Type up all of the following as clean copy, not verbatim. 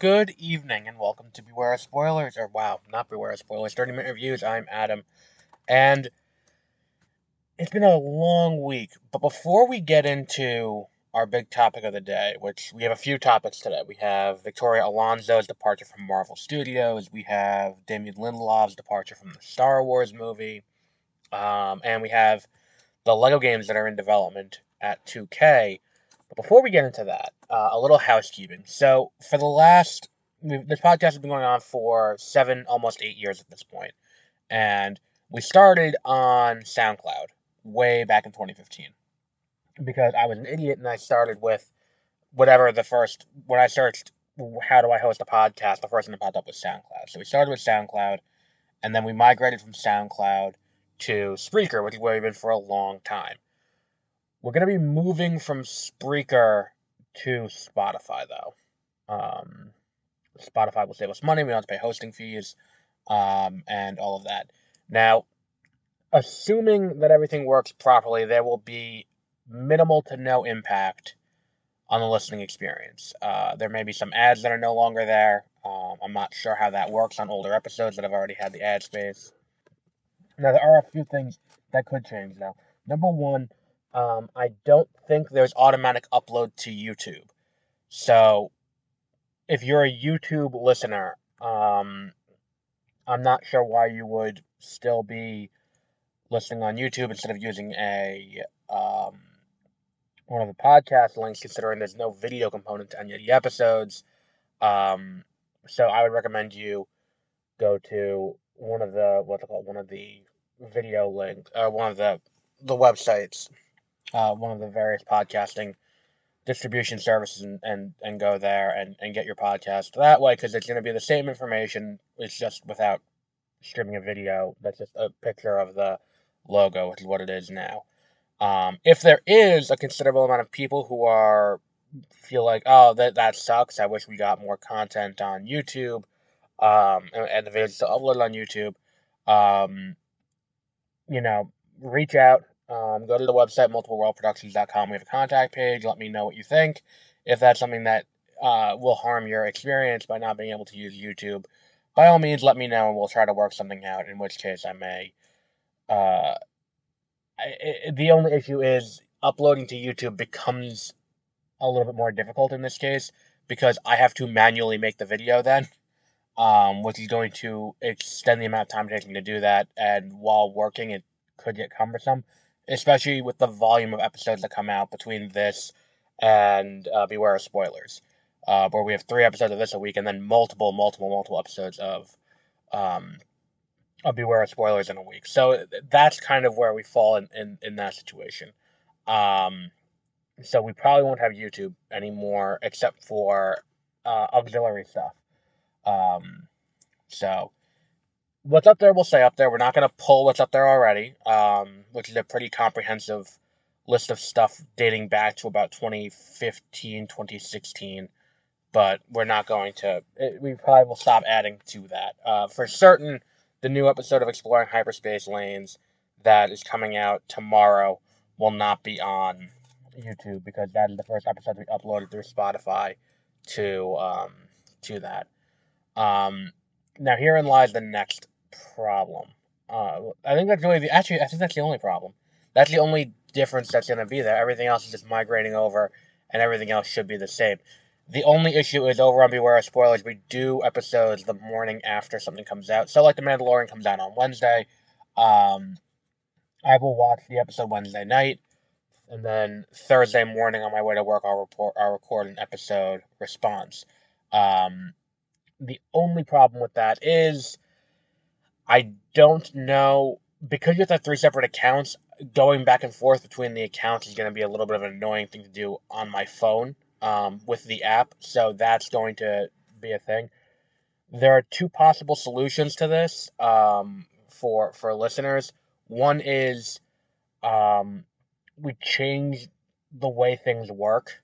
Good evening and welcome to Beware of Spoilers, or wow, not Beware of Spoilers, 30-minute reviews. I'm Adam, and it's been a long week. But before we get into our big topic of the day, which we have a few topics today, we have Victoria Alonso's departure from Marvel Studios, we have Damien Lindelof's departure from the Star Wars movie, and we have the Lego games that are in development at 2K. But before we get into that, a little housekeeping. So, for the last, this podcast has been going on for 7, almost 8 years at this point, and we started on SoundCloud way back in 2015 because I was an idiot and I started with whatever the first when I searched how do I host a podcast, the first thing that popped up was SoundCloud. So we started with SoundCloud, and then we migrated from SoundCloud to Spreaker, which is where we've been for a long time. We're going to be moving from Spreaker to Spotify, though. Um, Spotify will save us money. We don't have to pay hosting fees and all of that. Now, assuming that everything works properly, there will be minimal to no impact on the listening experience. There may be some ads that are no longer there. I'm not sure how that works on older episodes that have already had the ad space. Now, there are a few things that could change now. Number one, I don't think there's automatic upload to YouTube. So, if you're a YouTube listener, I'm not sure why you would still be listening on YouTube instead of using a one of the podcast links, considering there's no video component to any of the episodes. Um, so I would recommend you go to one of the one of the video links, or one of the websites, one of the various podcasting distribution services, and go there and get your podcast that way, because it's going to be the same information. It's just without streaming a video. That's just a picture of the logo, which is what it is now. If there is a considerable amount of people who feel like, oh, that sucks, I wish we got more content on YouTube, and the videos still uploaded on YouTube, um, you know, reach out. Go to the website, multipleworldproductions.com. We have a contact page. Let me know what you think. If that's something that will harm your experience by not being able to use YouTube, by all means, let me know and we'll try to work something out, in which case I may. Uh, the only issue is uploading to YouTube becomes a little bit more difficult in this case because I have to manually make the video then, which is going to extend the amount of time taking to do that. And while working, it could get cumbersome, especially with the volume of episodes that come out between this and Beware of Spoilers, where we have 3 episodes of this a week and then multiple episodes um, of Beware of Spoilers in a week. So that's kind of where we fall in that situation. Um, so we probably won't have YouTube anymore except for auxiliary stuff. Um, so what's up there, we'll stay up there. We're not going to pull what's up there already, which is a pretty comprehensive list of stuff dating back to about 2015, 2016. But we're not going to. We probably will stop adding to that. For certain, the new episode of Exploring Hyperspace Lanes that is coming out tomorrow will not be on YouTube because that is the first episode we uploaded through Spotify to that. Um, Now herein lies the next problem. I think that's really I think that's the only problem. That's the only difference that's going to be there. Everything else is just migrating over, and everything else should be the same. The only issue is over on Beware of Spoilers, we do episodes the morning after something comes out. So, like The Mandalorian comes out on Wednesday, um, I will watch the episode Wednesday night, and then Thursday morning on my way to work, I'll record an episode response. Um, the only problem with that is I don't know, because you have to have 3 separate accounts. Going back and forth between the accounts is going to be a little bit of an annoying thing to do on my phone, with the app. So that's going to be a thing. There are 2 possible solutions to this, for listeners. One is, um, we change the way things work,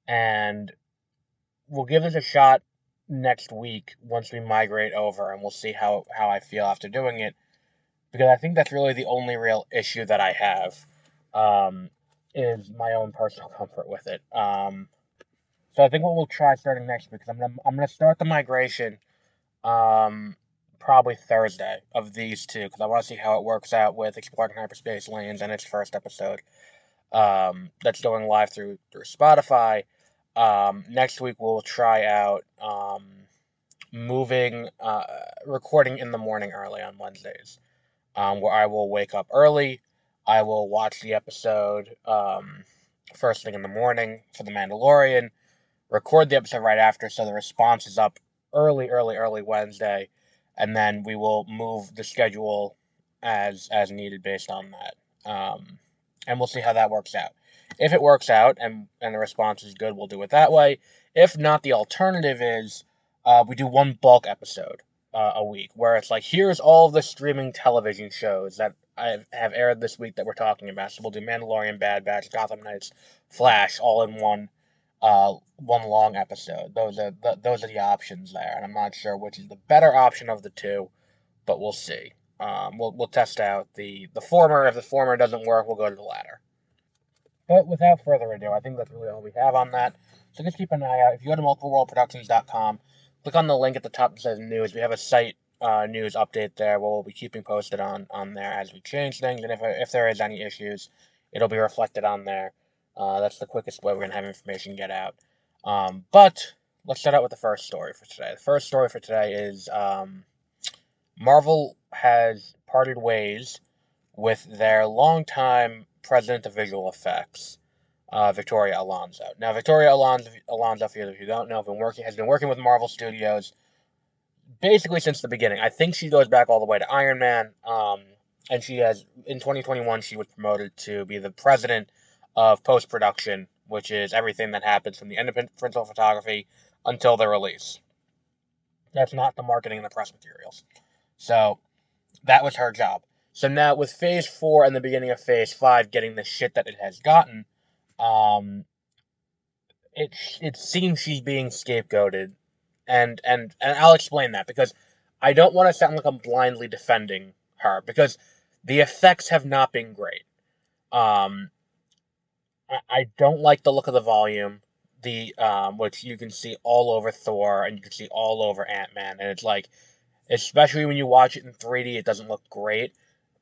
and we'll give this a shot next week once we migrate over, and we'll see how I feel after doing it, because I think that's really the only real issue that I have, is my own personal comfort with it. So I think what we'll try starting next week, because I'm gonna start the migration probably Thursday of these two, because I want to see how it works out with Exploring Hyperspace Lanes and its first episode. That's going live through Spotify. Next week we'll try out moving recording in the morning early on Wednesdays, where I will wake up early. I will watch the episode first thing in the morning for The Mandalorian, record the episode right after, so the response is up early Wednesday, and then we will move the schedule as needed based on that. And we'll see how that works out. If it works out and the response is good, we'll do it that way. If not, the alternative is we do one bulk episode a week, where it's like, here's all the streaming television shows that I have aired this week that we're talking about. So we'll do Mandalorian, Bad Batch, Gotham Knights, Flash, all in one long episode. Those are the options there, and I'm not sure which is the better option of the two, but we'll see. We'll test out the former. If the former doesn't work, we'll go to the latter. But without further ado, I think that's really all we have on that. So just keep an eye out. If you go to multipleworldproductions.com, click on the link at the top that says news. We have a site news update there where we'll be keeping posted on there as we change things, and if there is any issues, it'll be reflected on there. That's the quickest way we're going to have information get out. But let's start out with the first story for today. The first story for today is Marvel has parted ways with their longtime president of visual effects, Victoria Alonso. Now, Victoria Alonso, for those of you who don't know, has been working with Marvel Studios basically since the beginning. I think she goes back all the way to Iron Man. And she has, in 2021, she was promoted to be the president of post-production, which is everything that happens from the end of principal photography until the release. That's not the marketing and the press materials. So that was her job. So now with Phase 4 and the beginning of Phase 5 getting the shit that it has gotten, it seems she's being scapegoated. And I'll explain that, because I don't want to sound like I'm blindly defending her, because the effects have not been great. I don't like the look of the volume, which you can see all over Thor and you can see all over Ant-Man, and it's like, especially when you watch it in 3D, it doesn't look great.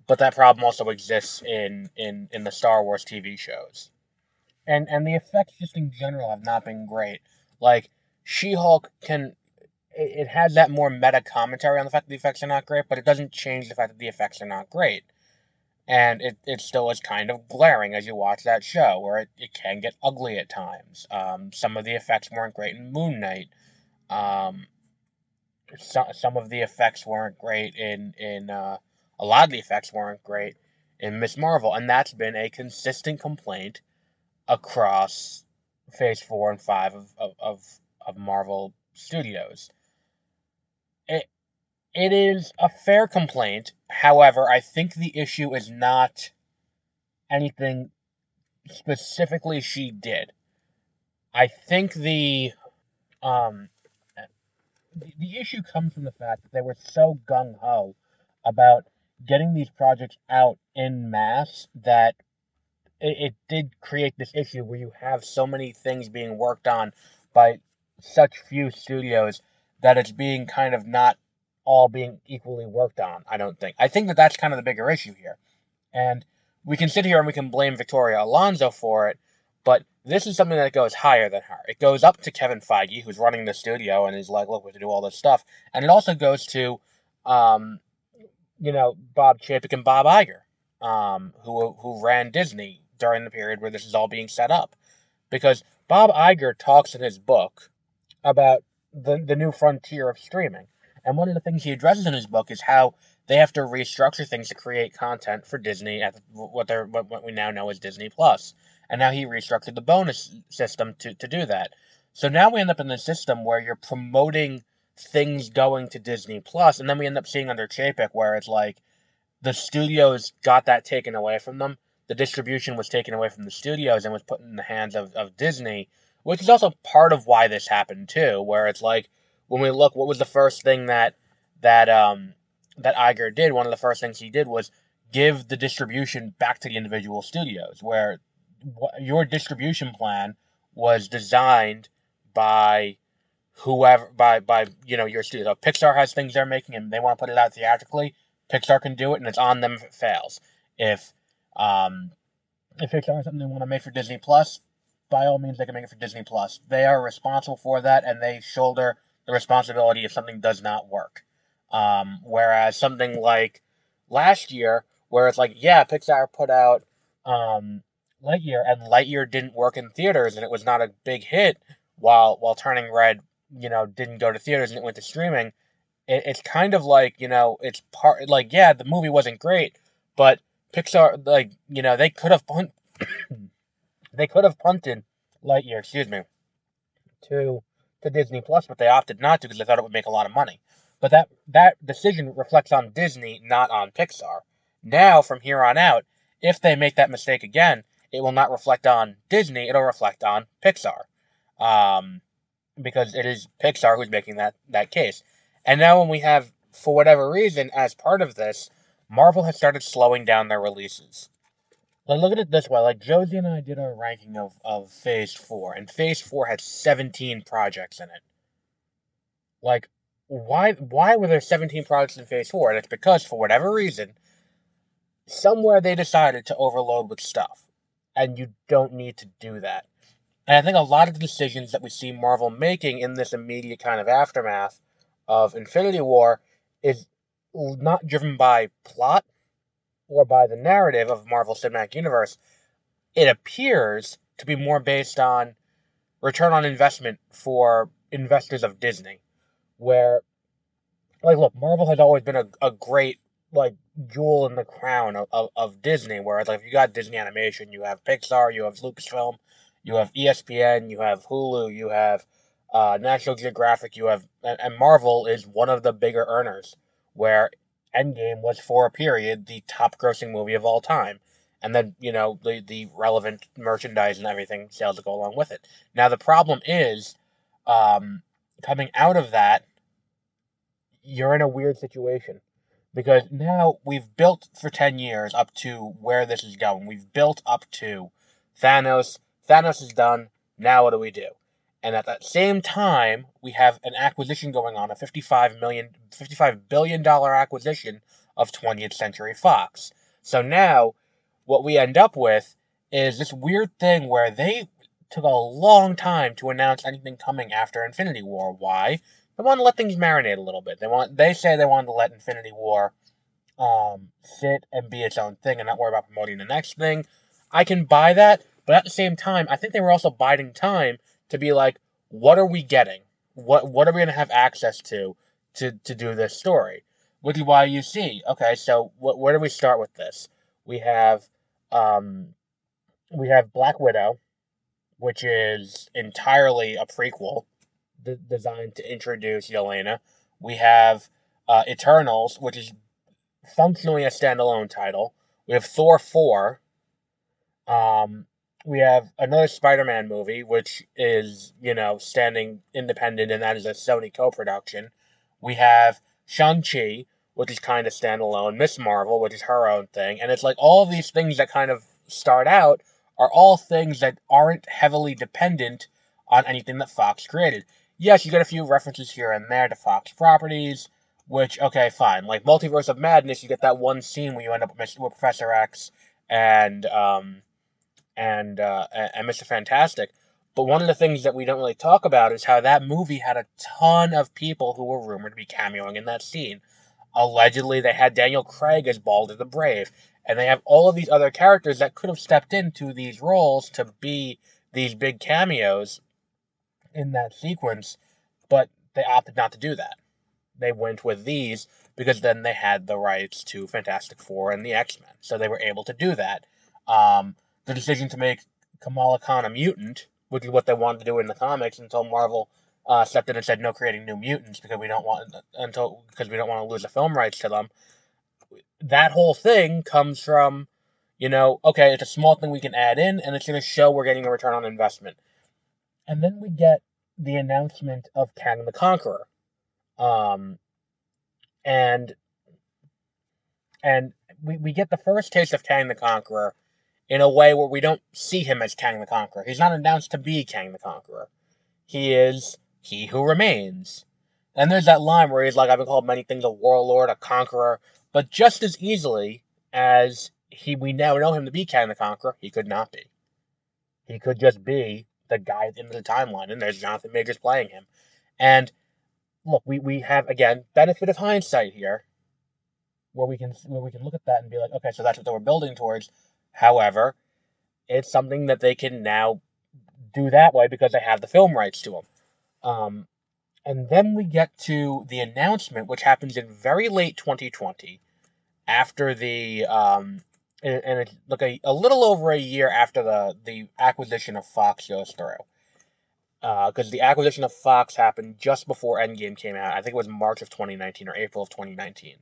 But that problem also exists in the Star Wars TV shows, and the effects just in general have not been great. Like, She-Hulk it has that more meta commentary on the fact that the effects are not great, but it doesn't change the fact that the effects are not great. And it still is kind of glaring as you watch that show, where it can get ugly at times. Some of the effects weren't great in Moon Knight. Some of the effects weren't great a lot of the effects weren't great in Miss Marvel, and that's been a consistent complaint across Phase 4 and 5 of Marvel Studios. It is a fair complaint. However, I think the issue is not anything specifically she did. I think um the issue comes from the fact that they were so gung ho about getting these projects out en masse that it did create this issue where you have so many things being worked on by such few studios that it's being kind of not all being equally worked on. I don't think. I think that that's kind of the bigger issue here. And we can sit here and we can blame Victoria Alonso for it, but this is something that goes higher than her. It goes up to Kevin Feige, who's running the studio, and is like, look, we have to do all this stuff. And it also goes to, Bob Chapek and Bob Iger, who ran Disney during the period where this is all being set up. Because Bob Iger talks in his book about the new frontier of streaming. And one of the things he addresses in his book is how they have to restructure things to create content for Disney at what we now know as Disney Plus. And now he restructured the bonus system to do that. So now we end up in the system where you're promoting things going to Disney Plus, and then we end up seeing under Chapek where it's like the studios got that taken away from them. The distribution was taken away from the studios and was put in the hands of Disney, which is also part of why this happened too, where it's like, when we look, what was the first thing that Iger did? One of the first things he did was give the distribution back to the individual studios, where your distribution plan was designed by whoever, by your studio. If Pixar has things they're making and they want to put it out theatrically, Pixar can do it, and it's on them if it fails. If um, if Pixar has something they want to make for Disney Plus, by all means they can make it for Disney Plus. They are responsible for that, and they shoulder the responsibility if something does not work. Whereas something like last year, where it's like, yeah, Pixar put out Lightyear, and Lightyear didn't work in theaters, and it was not a big hit, while Turning Red, didn't go to theaters and it went to streaming. It's kind of like, it's part like, yeah, the movie wasn't great, but Pixar, like, they could have punted Lightyear, excuse me, to Disney Plus, but they opted not to because they thought it would make a lot of money. But that decision reflects on Disney, not on Pixar. Now, from here on out, if they make that mistake again, it will not reflect on Disney; it'll reflect on Pixar, because it is Pixar who's making that case. And now, when we have, for whatever reason, as part of this, Marvel has started slowing down their releases. Like, look at it this way. Like, Josie and I did our ranking of Phase 4, and Phase 4 had 17 projects in it. Like, why were there 17 projects in Phase 4? And it's because, for whatever reason, somewhere they decided to overload with stuff. And you don't need to do that. And I think a lot of the decisions that we see Marvel making in this immediate kind of aftermath of Infinity War is not driven by plot or by the narrative of Marvel Cinematic Universe. It appears to be more based on return on investment for investors of Disney, where, like, look, Marvel has always been a great, like, jewel in the crown of Disney, where, like, if you got Disney Animation, you have Pixar, you have Lucasfilm, you have ESPN, you have Hulu, you have National Geographic, and Marvel is one of the bigger earners, where Endgame was, for a period, the top grossing movie of all time. And then, the relevant merchandise and everything, sales that go along with it. Now, the problem is, coming out of that, you're in a weird situation. Because now we've built for 10 years up to where this is going. We've built up to Thanos. Thanos is done. Now what do we do? And at that same time, we have an acquisition going on, a $55 billion acquisition of 20th Century Fox. So now, what we end up with is this weird thing where they took a long time to announce anything coming after Infinity War. Why? They want to let things marinate a little bit. They say they wanted to let Infinity War sit and be its own thing and not worry about promoting the next thing. I can buy that, but at the same time, I think they were also biding time to be like, what are we getting? What are we going to have access to do this story? Which is why you see, okay, so where do we start with this? We have Black Widow, which is entirely a prequel designed to introduce Yelena. We have Eternals, which is functionally a standalone title. We have Thor 4. We have another Spider-Man movie, which is, standing independent, and that is a Sony co-production. We have Shang-Chi, which is kind of standalone. Miss Marvel, which is her own thing. And it's like all of these things that kind of start out are all things that aren't heavily dependent on anything that Fox created. Yes, you get a few references here and there to Fox properties, which, okay, fine. Like Multiverse of Madness, you get that one scene where you end up with Professor X and Mr. Fantastic. But one of the things that we don't really talk about is how that movie had a ton of people who were rumored to be cameoing in that scene. Allegedly, they had Daniel Craig as Balder the Brave, and they have all of these other characters that could have stepped into these roles to be these big cameos in that sequence, but they opted not to do that. They went with these because then they had the rights to Fantastic Four and the X-Men, so they were able to do that. The decision to make Kamala Khan a mutant, which is what they wanted to do in the comics, until Marvel stepped in and said no creating new mutants because we don't want to lose the film rights to them. That whole thing comes from, okay, it's a small thing we can add in, and it's going to show we're getting a return on investment. And then we get the announcement of Kang the Conqueror. And we get the first taste of Kang the Conqueror in a way where we don't see him as Kang the Conqueror. He's not announced to be Kang the Conqueror. he is he who remains. And there's that line where he's like, I've been called many things, a warlord, a conqueror, but just as easily as we now know him to be Kang the Conqueror, he could not be. He could just be the guy at the end of the timeline, and there's Jonathan Majors playing him. And look, we have, again, benefit of hindsight here, where we can look at that and be like, okay, so that's what they were building towards. However, it's something that they can now do that way because they have the film rights to them. And then we get to the announcement, which happens in very late 2020, after the and it's like a little over a year after the acquisition of Fox goes through. Because the acquisition of Fox happened just before Endgame came out. I think it was March of 2019 or April of 2019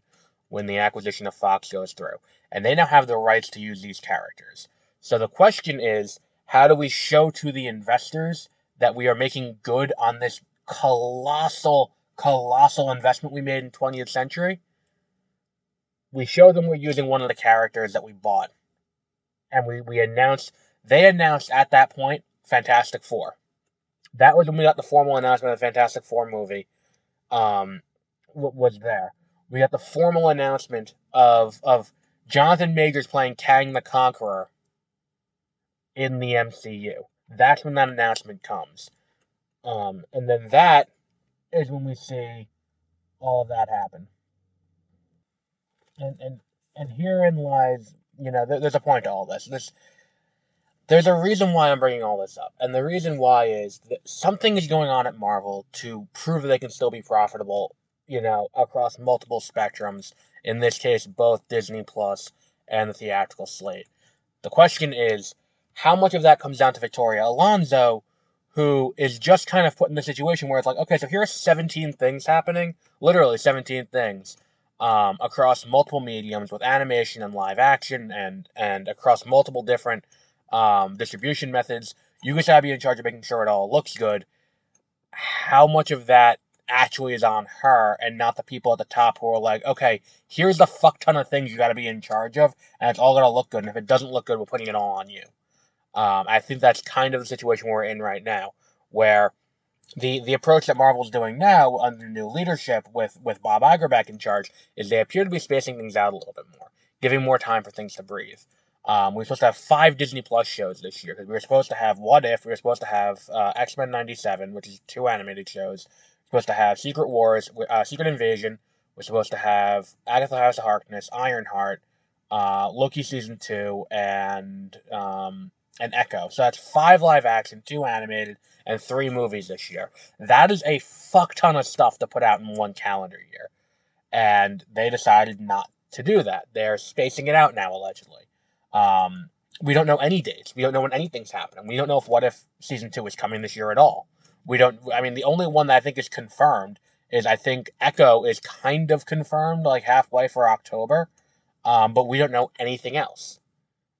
when the acquisition of Fox goes through. And they now have the rights to use these characters. So the question is, how do we show to the investors that we are making good on this colossal investment we made in 20th Century? We show them we're using one of the characters that we bought. And they announced at that point Fantastic Four. That was when we got the formal announcement of the Fantastic Four movie. Was there? We got the formal announcement of Jonathan Majors playing Kang the Conqueror in the MCU. That's when that announcement comes. And then that is when we see all of that happen. And herein lies, there's a point to all this. There's a reason why I'm bringing all this up. And the reason why is that something is going on at Marvel to prove that they can still be profitable, across multiple spectrums. In this case, both Disney Plus and the theatrical slate. The question is, how much of that comes down to Victoria Alonso, who is just kind of put in the situation where it's like, okay, so here are 17 things happening, literally 17 things, across multiple mediums with animation and live action and across multiple different distribution methods. You guys gotta be in charge of making sure it all looks good. How much of that actually is on her and not the people at the top who are like, okay, here's the fuck ton of things you gotta be in charge of, and it's all gonna look good, and if it doesn't look good, we're putting it all on you. I think that's kind of the situation we're in right now, where the approach that Marvel's doing now under new leadership with Bob Iger back in charge is they appear to be spacing things out a little bit more, giving more time for things to breathe. We're supposed to have 5 Disney Plus shows this year, because we were supposed to have What If, we were supposed to have X-Men 97, which is 2 animated shows, we're supposed to have Secret Wars, Secret Invasion, we're supposed to have Agatha House of Harkness, Ironheart, Loki Season 2, and Echo. So that's 5 live action, 2 animated, and 3 movies this year. That is a fuck ton of stuff to put out in one calendar year. And they decided not to do that. They're spacing it out now, allegedly. We don't know any dates. We don't know when anything's happening. We don't know if What If Season 2 is coming this year at all. The only one that I think is confirmed is, I think Echo is kind of confirmed, like halfway for October. But we don't know anything else.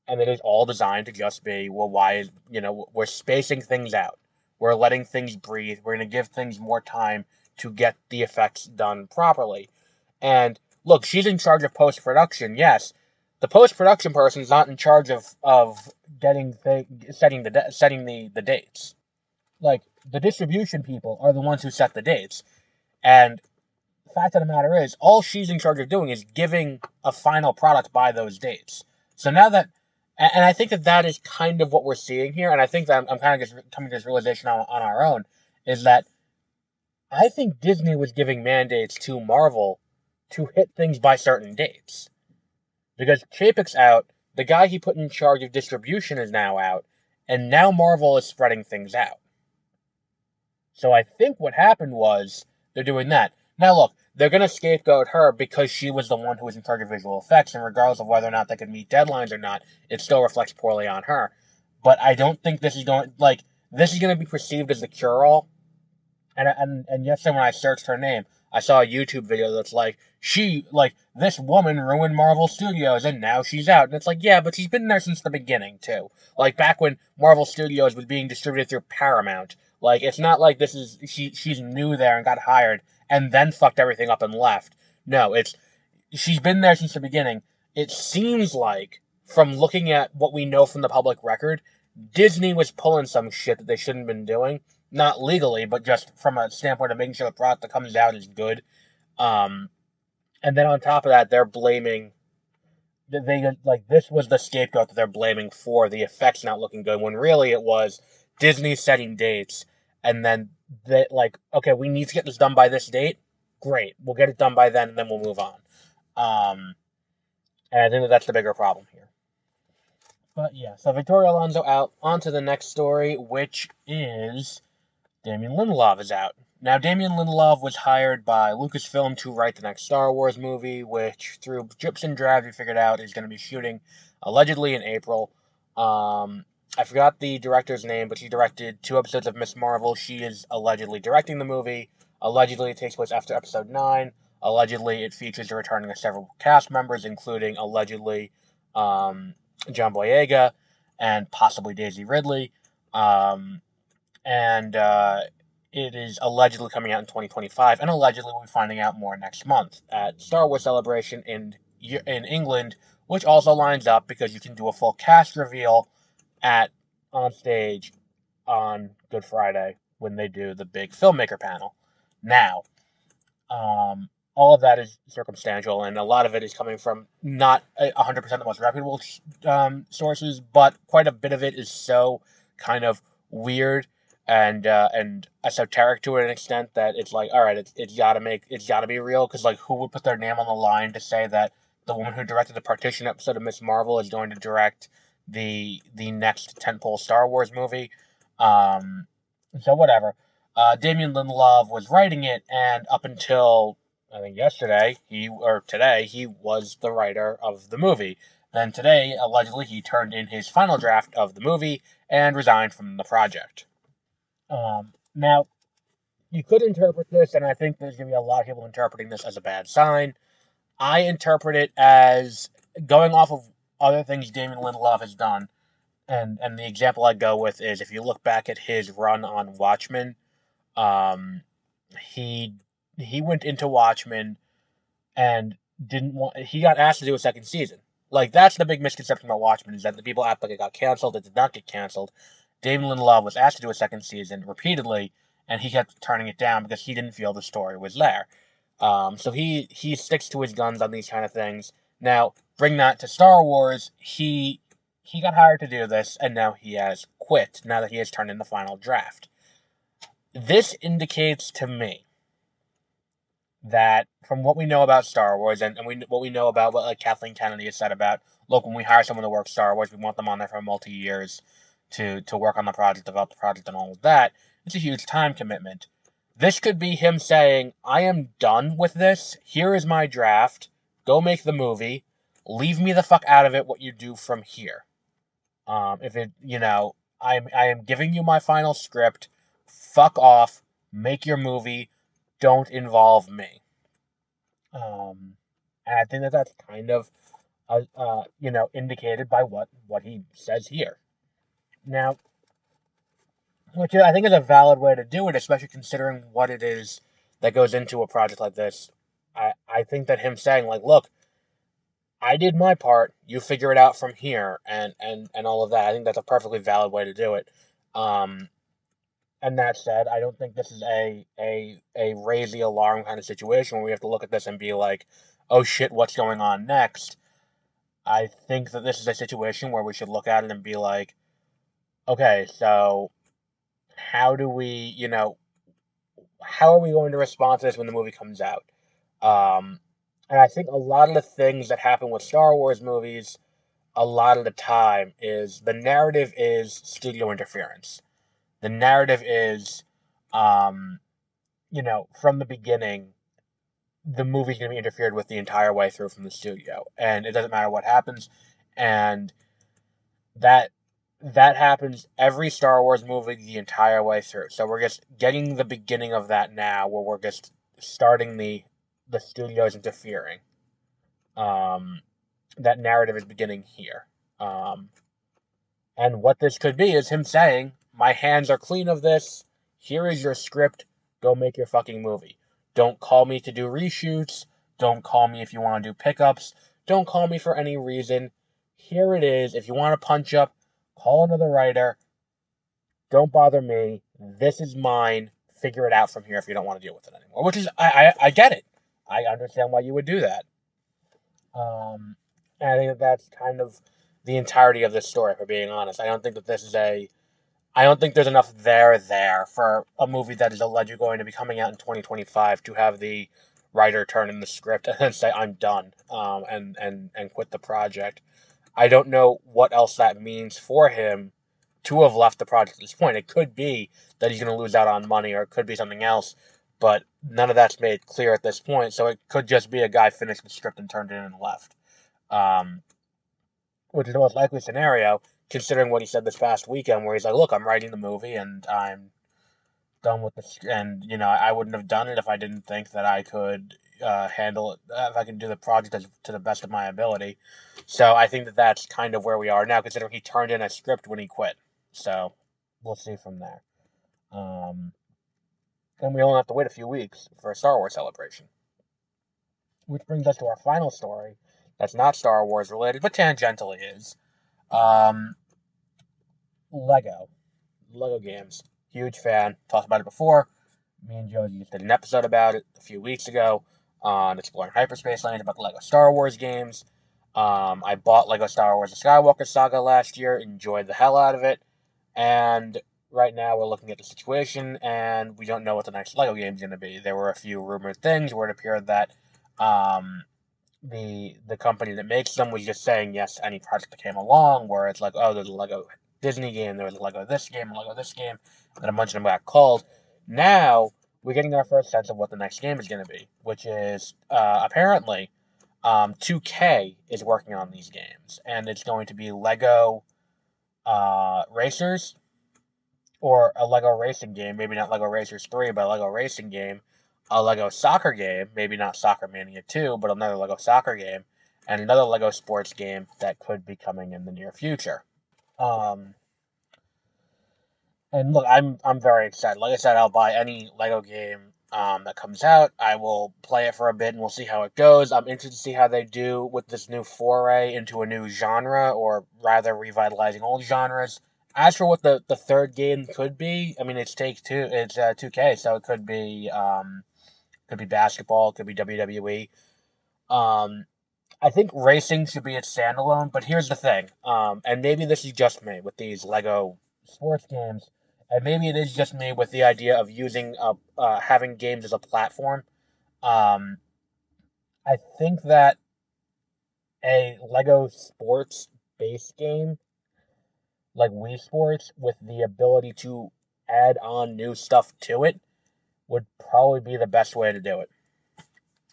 And it is all designed to just be, well, we're spacing things out. We're letting things breathe. We're going to give things more time to get the effects done properly. And look, she's in charge of post-production, yes. The post-production person is not in charge of setting the dates. Like, the distribution people are the ones who set the dates. And the fact of the matter is, all she's in charge of doing is giving a final product by those dates. So now that, and I think that is kind of what we're seeing here, and I think that I'm kind of just coming to this realization on our own, is that I think Disney was giving mandates to Marvel to hit things by certain dates. Because Chapek's out, the guy he put in charge of distribution is now out, and now Marvel is spreading things out. So I think what happened was, they're doing that. Now look, they're going to scapegoat her because she was the one who was in charge of visual effects, and regardless of whether or not they could meet deadlines or not, it still reflects poorly on her. But I don't think this is going to be perceived as the cure-all. And yesterday when I searched her name, I saw a YouTube video that's like, this woman ruined Marvel Studios and now she's out. And it's like, yeah, but she's been there since the beginning, too. Like, back when Marvel Studios was being distributed through Paramount. Like, it's not like she's new there and got hired and then fucked everything up and left. No, she's been there since the beginning. It seems like, from looking at what we know from the public record, Disney was pulling some shit that they shouldn't have been doing. not legally, but just from a standpoint of making sure the product that comes out is good. Um, and then on top of that, they're blaming this was the scapegoat that they're blaming for the effects not looking good, when really it was Disney setting dates, and then they okay, we need to get this done by this date. Great, we'll get it done by then, and then we'll move on. And I think that's the bigger problem here. But yeah, so Victoria Alonso out. On to the next story, which is Damien Lindelof is out. Now, Damien Lindelof was hired by Lucasfilm to write the next Star Wars movie, which, through drips and drabs, we figured out is going to be shooting allegedly in April. I forgot the director's name, but she directed 2 episodes of Miss Marvel. She is allegedly directing the movie. Allegedly, it takes place after episode 9. Allegedly, it features the returning of several cast members, including, allegedly, John Boyega and possibly Daisy Ridley. And it is allegedly coming out in 2025, and allegedly we'll be finding out more next month at Star Wars Celebration in England, which also lines up because you can do a full cast reveal on stage on Good Friday when they do the big filmmaker panel. Now, all of that is circumstantial, and a lot of it is coming from not 100% the most reputable sources, but quite a bit of it is so kind of weird and esoteric to an extent that it's like, all right, it's gotta be real, because like, who would put their name on the line to say that the woman who directed the Partition episode of Miss Marvel is going to direct the next tentpole Star Wars movie? So whatever. Damien Lindelof was writing it, and up until I think today, he was the writer of the movie. Then today, allegedly, he turned in his final draft of the movie and resigned from the project. Now, you could interpret this, and I think there's going to be a lot of people interpreting this as a bad sign. I interpret it as, going off of other things Damien Lindelof has done, and the example I go with is, if you look back at his run on Watchmen, he went into Watchmen and he got asked to do a second season. Like, that's the big misconception about Watchmen, is that the people act like it got canceled. It did not get canceled. Damien Lindelof was asked to do a second season repeatedly, and he kept turning it down because he didn't feel the story was there. So he sticks to his guns on these kind of things. Now, bring that to Star Wars. He got hired to do this, and now he has quit, now that he has turned in the final draft. This indicates to me that, from what we know about Star Wars, and what we know about what like Kathleen Kennedy has said about, look, when we hire someone to work Star Wars, we want them on there for multi-years to work on the project, develop the project, and all of that. It's a huge time commitment. This could be him saying, I am done with this. Here is my draft. Go make the movie. Leave me the fuck out of it what you do from here. If it, I am giving you my final script. Fuck off. Make your movie. Don't involve me. And I think that's kind of, indicated by what he says here. Now, which I think is a valid way to do it, especially considering what it is that goes into a project like this. I think that him saying, like, look, I did my part, you figure it out from here, and all of that, I think that's a perfectly valid way to do it. And that said, I don't think this is a raise the alarm kind of situation where we have to look at this and be like, oh shit, what's going on next? I think that this is a situation where we should look at it and be like, okay, so how do we, how are we going to respond to this when the movie comes out? And I think a lot of the things that happen with Star Wars movies, a lot of the time, is the narrative is studio interference. The narrative is, from the beginning, the movie's going to be interfered with the entire way through from the studio. And it doesn't matter what happens. And that happens every Star Wars movie the entire way through. So we're just getting the beginning of that now, where we're just starting the studios interfering. That narrative is beginning here. And what this could be is him saying, my hands are clean of this. Here is your script. Go make your fucking movie. Don't call me to do reshoots. Don't call me if you want to do pickups. Don't call me for any reason. Here it is. If you want to punch up, call another writer. Don't bother me. This is mine. Figure it out from here if you don't want to deal with it anymore. Which is, I get it. I understand why you would do that. And I think that that's kind of the entirety of this story, for being honest. I don't think that this is a. I don't think there's enough there for a movie that is allegedly going to be coming out in 2025 to have the writer turn in the script and then say, I'm done, and quit the project. I don't know what else that means for him to have left the project at this point. It could be that he's going to lose out on money, or it could be something else, but none of that's made clear at this point. So it could just be a guy finished the script and turned it in and left, um, which is the most likely scenario, considering what he said this past weekend, where he's like, "Look, I'm writing the movie and I'm done with the, and I wouldn't have done it if I didn't think that I could handle it, if I can do the project to the best of my ability." So I think that that's kind of where we are now, considering he turned in a script when he quit. So we'll see from there. Um, and we only have to wait a few weeks for a Star Wars celebration. Which brings us to our final story that's not Star Wars related, but tangentially is. Um, Lego. Lego games. Huge fan. Talked about it before. Me and Josie did an episode about it a few weeks ago on Exploring Hyperspace Lanes about the Lego Star Wars games. I bought Lego Star Wars: The Skywalker Saga last year, enjoyed the hell out of it, and right now we're looking at the situation, and we don't know what the next Lego game is going to be. There were a few rumored things where it appeared that um, the company that makes them was just saying yes to any project that came along, where it's like, oh, there's a Lego Disney game, there was a Lego this game, a Lego this game, and then a bunch of them got called. Now we're getting our first sense of what the next game is going to be, which is apparently 2K is working on these games, and it's going to be Lego Racers, or a Lego racing game, maybe not Lego Racers 3, but a Lego racing game, a Lego soccer game, maybe not Soccer Mania 2, but another Lego soccer game, and another Lego sports game that could be coming in the near future. Um, and look, I'm very excited. Like I said, I'll buy any Lego game that comes out. I will play it for a bit, and we'll see how it goes. I'm interested to see how they do with this new foray into a new genre, or rather, revitalizing old genres. As for what the third game could be, I mean, it's Take Two, it's 2K, so it could be basketball, it could be WWE. Um, I think racing should be its standalone, but here's the thing, and maybe this is just me with these Lego sports games, and maybe it is just me with the idea of using having games as a platform. Um, I think that a Lego sports base game like Wii Sports with the ability to add on new stuff to it would probably be the best way to do it.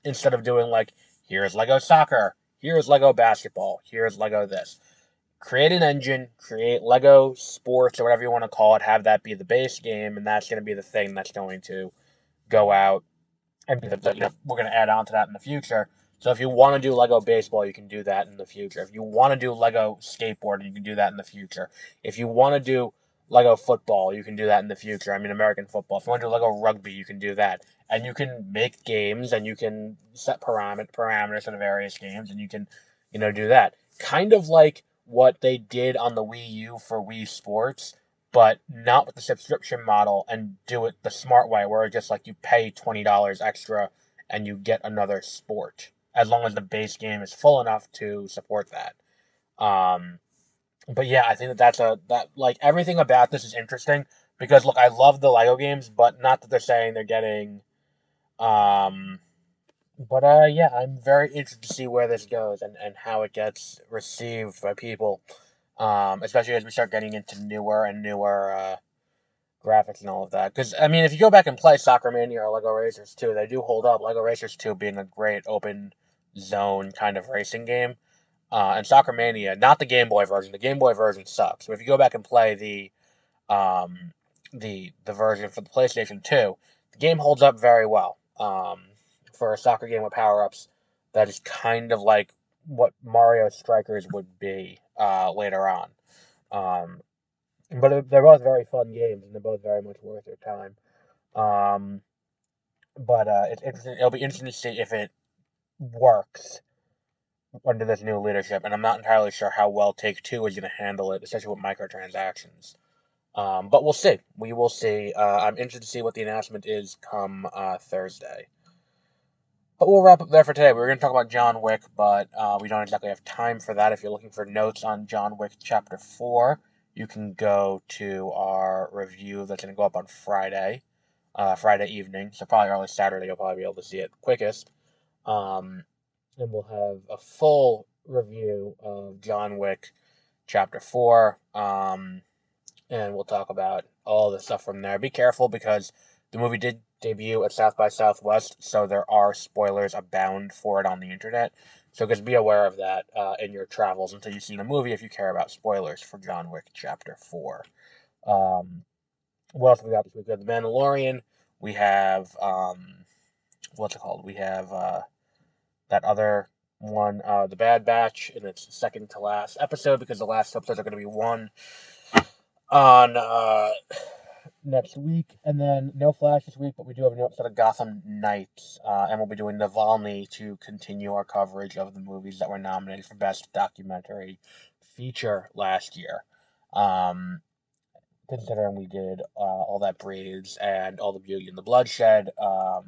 Instead of doing like, here's Lego soccer, here's Lego basketball, here's Lego this. Create an engine, create Lego sports or whatever you want to call it, have that be the base game, and that's going to be the thing that's going to go out and be we're going to add on to that in the future. So if you want to do Lego baseball, you can do that in the future. If you want to do Lego skateboarding, you can do that in the future. If you want to do Lego football, you can do that in the future. I mean, American football. If you want to do Lego rugby, you can do that. And you can make games, and you can set parameters for the various games, and you can, do that. Kind of like what they did on the Wii U for Wii Sports, but not with the subscription model, and do it the smart way, where it's just like you pay $20 extra and you get another sport, as long as the base game is full enough to support that. Um, but yeah, I think that like everything about this is interesting, because look, I love the Lego games, but not that they're saying they're getting. Um, but yeah, I'm very interested to see where this goes, and how it gets received by people. Especially as we start getting into newer and newer graphics and all of that. Because, I mean, if you go back and play Soccer Mania or Lego Racers 2, they do hold up. Lego Racers 2 being a great open zone kind of racing game. And Soccer Mania, not the Game Boy version. The Game Boy version sucks. But if you go back and play um, the version for the PlayStation 2, the game holds up very well. For a soccer game with power-ups, that is kind of like what Mario Strikers would be later on. Um, but they're both very fun games, and they're both very much worth your time. Um, but it's interesting. It'll be interesting to see if it works under this new leadership, and I'm not entirely sure how well Take Two is going to handle it, especially with microtransactions. But we'll see. We will see. I'm interested to see what the announcement is come Thursday. But we'll wrap up there for today. We were going to talk about John Wick, but we don't exactly have time for that. If you're looking for notes on John Wick Chapter 4, you can go to our review that's going to go up on Friday evening. So probably early Saturday, you'll probably be able to see it quickest. And we'll have a full review of John Wick Chapter 4. And we'll talk about all the stuff from there. Be careful because the movie did debut at South by Southwest, so there are spoilers abound for it on the internet. So just be aware of that in your travels until you've seen the movie if you care about spoilers for John Wick Chapter 4. What else we got this week? We have The Mandalorian. We have, what's it called? We have that other one, The Bad Batch, in its second to last episode because the last episodes are going to be one on next week, and then no Flash this week, but we do have an episode of Gotham Knights, and we'll be doing Navalny to continue our coverage of the movies that were nominated for Best Documentary Feature last year. Considering we did All That Breathes and All the Beauty and the Bloodshed, so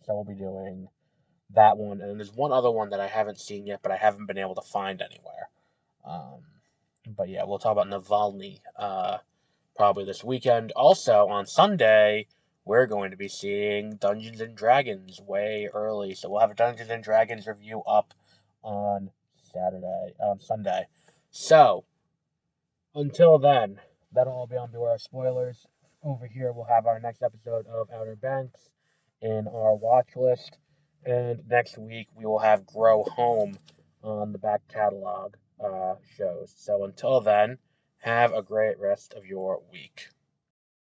we'll be doing that one, and there's one other one that I haven't seen yet, but I haven't been able to find anywhere. But yeah, we'll talk about Navalny probably this weekend. Also, on Sunday, we're going to be seeing Dungeons and Dragons way early. So we'll have a Dungeons and Dragons review up on Sunday. So, until then, that'll all be on Beware of Spoilers. Over here, we'll have our next episode of Outer Banks in our watch list. And next week, we will have Grow Home on the back catalog shows. So until then, have a great rest of your week.